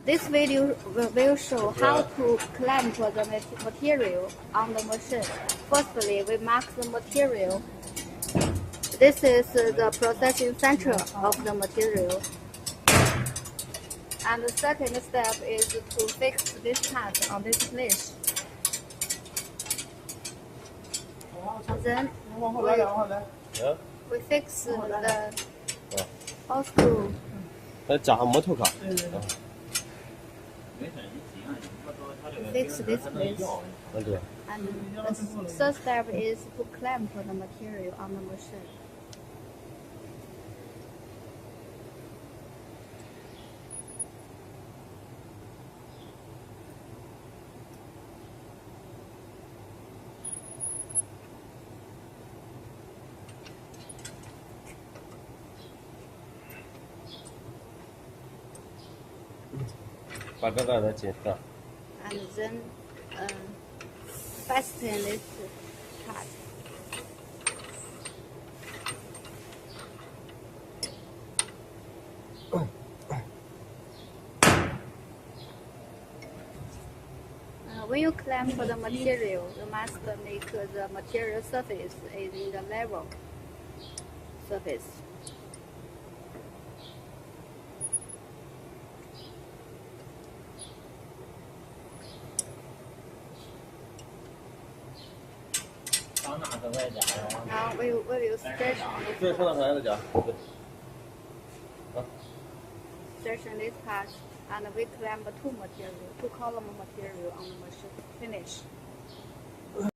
This video will show how to clamp the material on the machine. Firstly, we mark the material. This is the processing center of the material. And the second step is to fix this part on this place. Then we fix the hole screw. 加上木头卡。 Fix this place. And the third step is to clamp the material on the machine. And then fasten this part. When you clamp the material, you must make the material surface is in the level surface. Now we will stretch this part, and we clamp two column material on the machine. Finish.